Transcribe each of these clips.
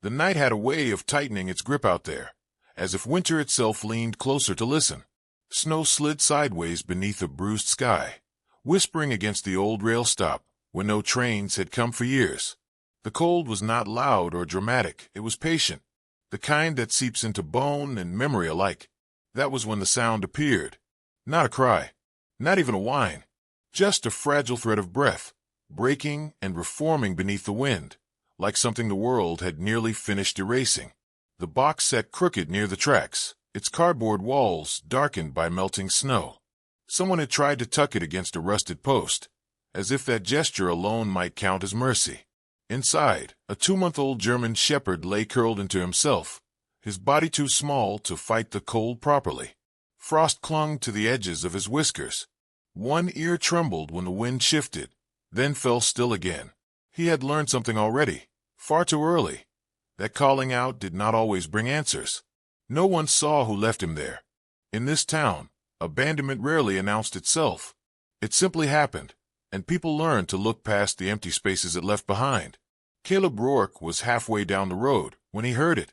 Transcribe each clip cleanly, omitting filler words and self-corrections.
The night had a way of tightening its grip out there, as if winter itself leaned closer to listen. Snow slid sideways beneath a bruised sky, whispering against the old rail stop where no trains had come for years. The cold was not loud or dramatic, it was patient, the kind that seeps into bone and memory alike. That was when the sound appeared. Not a cry, not even a whine, just a fragile thread of breath, breaking and reforming beneath the wind, like something the world had nearly finished erasing. The box sat crooked near the tracks, its cardboard walls darkened by melting snow. Someone had tried to tuck it against a rusted post, as if that gesture alone might count as mercy. Inside, a 2-month-old German shepherd lay curled into himself, his body too small to fight the cold properly. Frost clung to the edges of his whiskers. One ear trembled when the wind shifted, then fell still again. He had learned something already, far too early, that calling out did not always bring answers. No one saw who left him there. In this town, abandonment rarely announced itself. It simply happened, and people learned to look past the empty spaces it left behind. Caleb Rourke was halfway down the road when he heard it.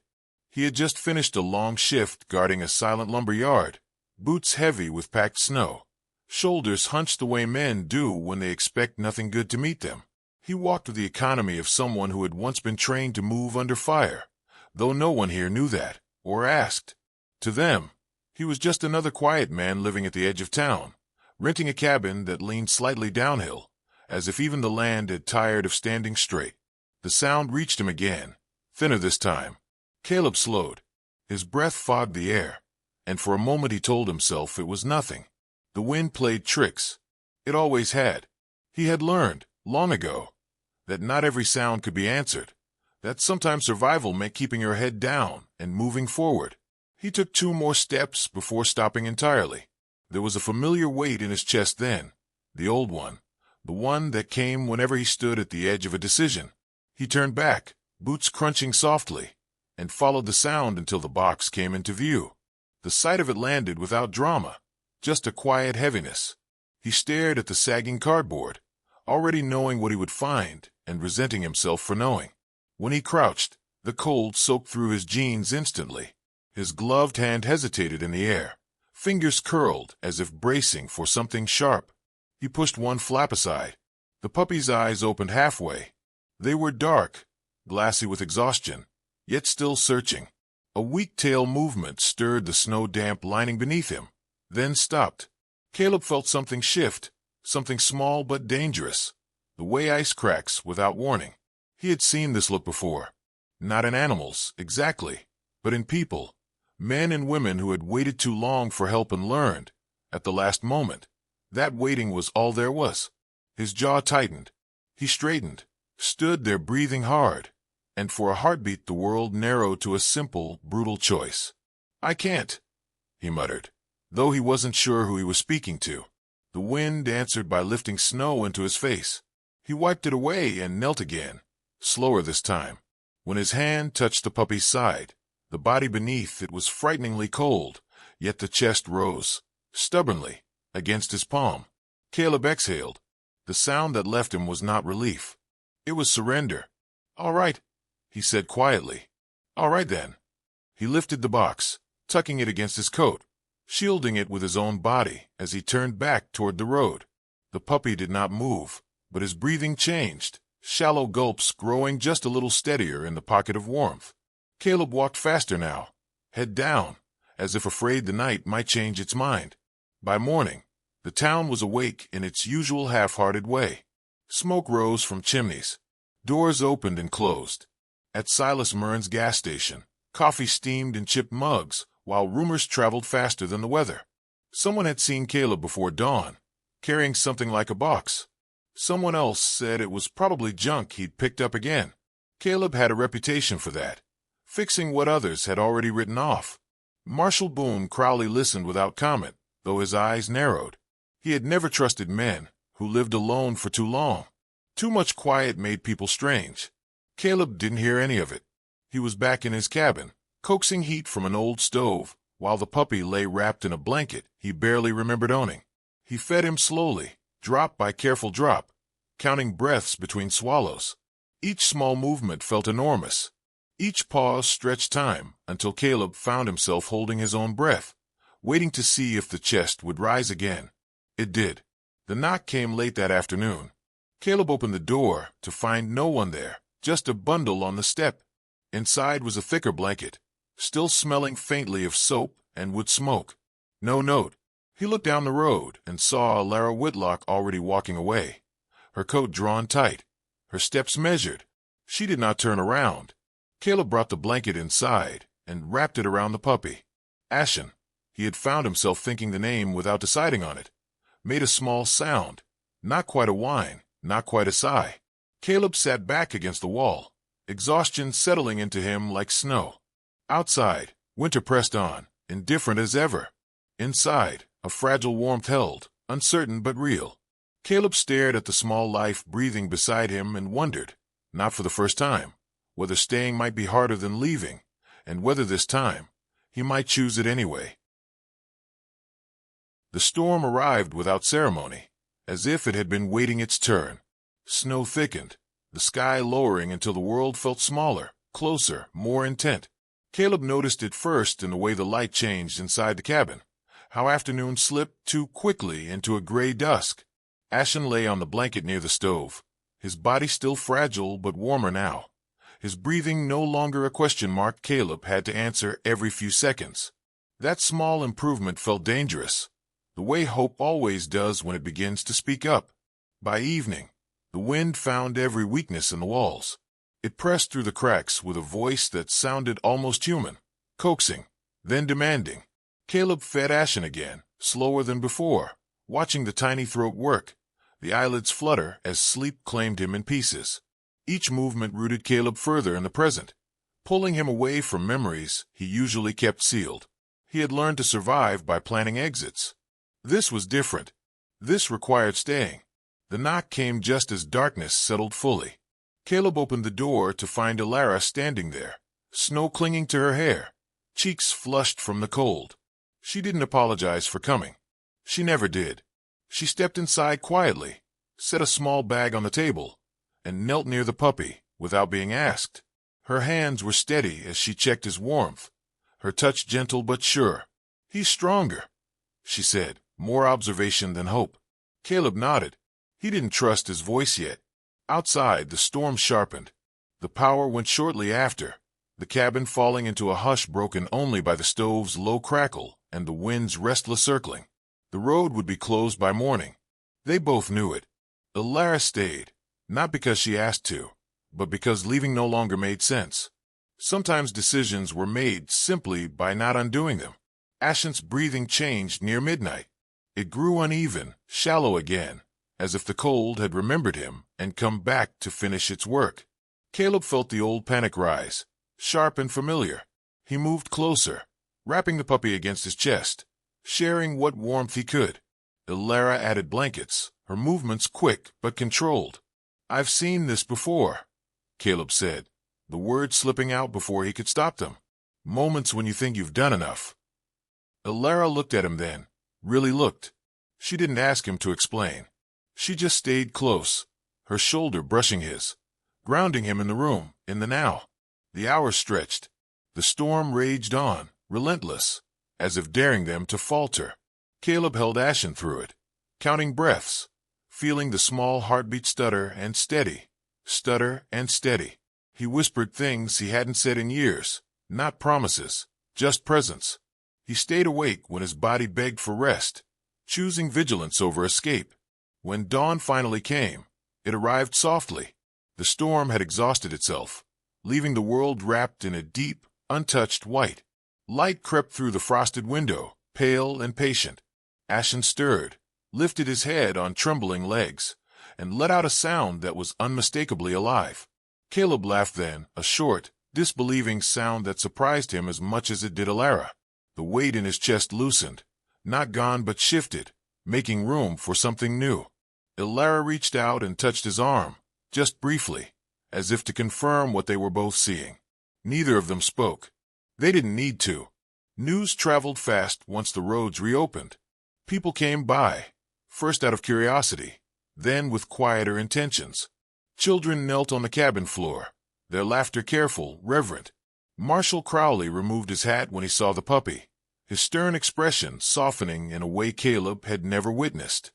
He had just finished a long shift guarding a silent lumber yard, boots heavy with packed snow, shoulders hunched the way men do when they expect nothing good to meet them. He walked with the economy of someone who had once been trained to move under fire, though no one here knew that, or asked. To them, he was just another quiet man living at the edge of town, renting a cabin that leaned slightly downhill, as if even the land had tired of standing straight. The sound reached him again, thinner this time. Caleb slowed. His breath fogged the air, and for a moment he told himself it was nothing. The wind played tricks. It always had. He had learned, long ago, that not every sound could be answered, that sometimes survival meant keeping your head down and moving forward. He took 2 more steps before stopping entirely. There was a familiar weight in his chest then, the old one, the one that came whenever he stood at the edge of a decision. He turned back, boots crunching softly, and followed the sound until the box came into view. The sight of it landed without drama, just a quiet heaviness. He stared at the sagging cardboard, already knowing what he would find and resenting himself for knowing. When he crouched, the cold soaked through his jeans instantly. His gloved hand hesitated in the air, fingers curled as if bracing for something sharp. He pushed one flap aside. The puppy's eyes opened halfway. They were dark, glassy with exhaustion, yet still searching. A weak tail movement stirred the snow-damp lining beneath him, then stopped. Caleb felt something shift, something small but dangerous, the way ice cracks without warning. He had seen this look before. Not in animals, exactly, but in people, men and women who had waited too long for help and learned, at the last moment, that waiting was all there was. His jaw tightened. He straightened, stood there breathing hard, and for a heartbeat the world narrowed to a simple, brutal choice. "I can't," he muttered, though he wasn't sure who he was speaking to. The wind answered by lifting snow into his face. He wiped it away and knelt again, slower this time. When his hand touched the puppy's side, the body beneath it was frighteningly cold, yet the chest rose, stubbornly, against his palm. Caleb exhaled. The sound that left him was not relief. It was surrender. "All right," he said quietly. "All right then." He lifted the box, tucking it against his coat, shielding it with his own body as he turned back toward the road. The puppy did not move, but his breathing changed, shallow gulps growing just a little steadier in the pocket of warmth. Caleb walked faster now, head down, as if afraid the night might change its mind. By morning, the town was awake in its usual half-hearted way. Smoke rose from chimneys. Doors opened and closed. At Silas Mern's gas station, coffee steamed in chipped mugs, while rumors traveled faster than the weather. Someone had seen Caleb before dawn, carrying something like a box. Someone else said it was probably junk he'd picked up again. Caleb had a reputation for that, fixing what others had already written off. Marshal Boone Crowley listened without comment, though his eyes narrowed. He had never trusted men who lived alone for too long. Too much quiet made people strange. Caleb didn't hear any of it. He was back in his cabin, coaxing heat from an old stove, while the puppy lay wrapped in a blanket he barely remembered owning. He fed him slowly, drop by careful drop, counting breaths between swallows. Each small movement felt enormous. Each pause stretched time until Caleb found himself holding his own breath, waiting to see if the chest would rise again. It did. The knock came late that afternoon. Caleb opened the door to find no one there, just a bundle on the step. Inside was a thicker blanket, still smelling faintly of soap and wood smoke. No note. He looked down the road and saw Lara Whitlock already walking away, her coat drawn tight, her steps measured. She did not turn around. Caleb brought the blanket inside and wrapped it around the puppy. Ashen, he had found himself thinking the name without deciding on it, made a small sound, not quite a whine, not quite a sigh. Caleb sat back against the wall, exhaustion settling into him like snow. Outside, winter pressed on, indifferent as ever. Inside, a fragile warmth held, uncertain but real. Caleb stared at the small life breathing beside him and wondered, not for the first time, whether staying might be harder than leaving, and whether this time he might choose it anyway. The storm arrived without ceremony, as if it had been waiting its turn. Snow thickened, the sky lowering until the world felt smaller, closer, more intent. Caleb noticed it first in the way the light changed inside the cabin, how afternoon slipped too quickly into a gray dusk. Ashen lay on the blanket near the stove, his body still fragile but warmer now. His breathing no longer a question mark Caleb had to answer every few seconds. That small improvement felt dangerous, the way hope always does when it begins to speak up. By evening, the wind found every weakness in the walls. It pressed through the cracks with a voice that sounded almost human, coaxing, then demanding. Caleb fed Ashen again, slower than before, watching the tiny throat work, the eyelids flutter as sleep claimed him in pieces. Each movement rooted Caleb further in the present, pulling him away from memories he usually kept sealed. He had learned to survive by planning exits. This was different. This required staying. The knock came just as darkness settled fully. Caleb opened the door to find Lara standing there, snow clinging to her hair, cheeks flushed from the cold. She didn't apologize for coming. She never did. She stepped inside quietly, set a small bag on the table, and knelt near the puppy without being asked. Her hands were steady as she checked his warmth, her touch gentle but sure. "He's stronger," she said, more observation than hope. Caleb nodded. He didn't trust his voice yet. Outside, the storm sharpened. The power went shortly after, the cabin falling into a hush broken only by the stove's low crackle and the wind's restless circling. The road would be closed by morning. They both knew it. Lara stayed, not because she asked to, but because leaving no longer made sense. Sometimes decisions were made simply by not undoing them. Ashen's breathing changed near midnight. It grew uneven, shallow again, as if the cold had remembered him and come back to finish its work. Caleb felt the old panic rise, sharp and familiar. He moved closer, wrapping the puppy against his chest, sharing what warmth he could. Lara added blankets, her movements quick but controlled. "I've seen this before," Caleb said, the words slipping out before he could stop them. "Moments when you think you've done enough." Lara looked at him then, really looked. She didn't ask him to explain. She just stayed close, her shoulder brushing his, grounding him in the room, in the now. The hours stretched. The storm raged on, relentless, as if daring them to falter. Caleb held Ashen through it, counting breaths, feeling the small heartbeat stutter and steady, stutter and steady. He whispered things he hadn't said in years, not promises, just presence. He stayed awake when his body begged for rest, choosing vigilance over escape. When dawn finally came, it arrived softly. The storm had exhausted itself, leaving the world wrapped in a deep, untouched white. Light crept through the frosted window, pale and patient. Ashen stirred, lifted his head on trembling legs, and let out a sound that was unmistakably alive. Caleb laughed then, a short, disbelieving sound that surprised him as much as it did Lara. The weight in his chest loosened, not gone but shifted, making room for something new. Lara reached out and touched his arm, just briefly, as if to confirm what they were both seeing. Neither of them spoke. They didn't need to. News traveled fast once the roads reopened. People came by, first out of curiosity, then with quieter intentions. Children knelt on the cabin floor, their laughter careful, reverent. Marshal Crowley removed his hat when he saw the puppy, his stern expression softening in a way Caleb had never witnessed.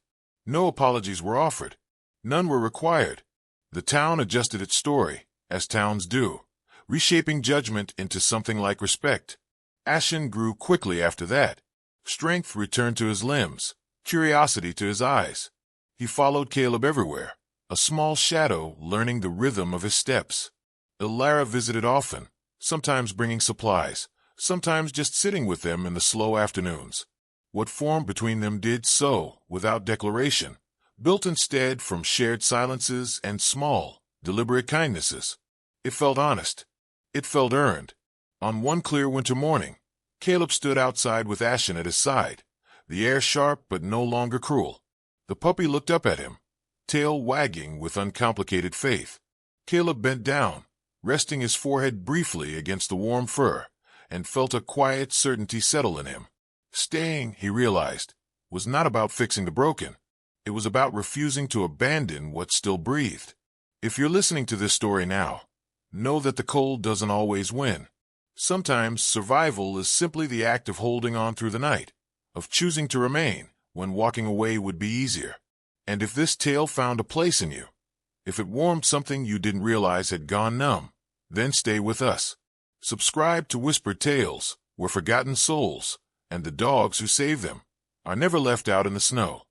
No apologies were offered. None were required. The town adjusted its story, as towns do, reshaping judgment into something like respect. Ashen grew quickly after that. Strength returned to his limbs, curiosity to his eyes. He followed Caleb everywhere, a small shadow learning the rhythm of his steps. Ilara visited often, sometimes bringing supplies, sometimes just sitting with them in the slow afternoons. What formed between them did so, without declaration, built instead from shared silences and small, deliberate kindnesses. It felt honest. It felt earned. On one clear winter morning, Caleb stood outside with Ashen at his side, the air sharp but no longer cruel. The puppy looked up at him, tail wagging with uncomplicated faith. Caleb bent down, resting his forehead briefly against the warm fur, and felt a quiet certainty settle in him. Staying, he realized, was not about fixing the broken. It was about refusing to abandon what still breathed. If you're listening to this story now, know that the cold doesn't always win. Sometimes survival is simply the act of holding on through the night, of choosing to remain when walking away would be easier. And if this tale found a place in you, if it warmed something you didn't realize had gone numb, then stay with us. Subscribe to Whispered Tales, where forgotten souls, and the dogs who save them, are never left out in the snow.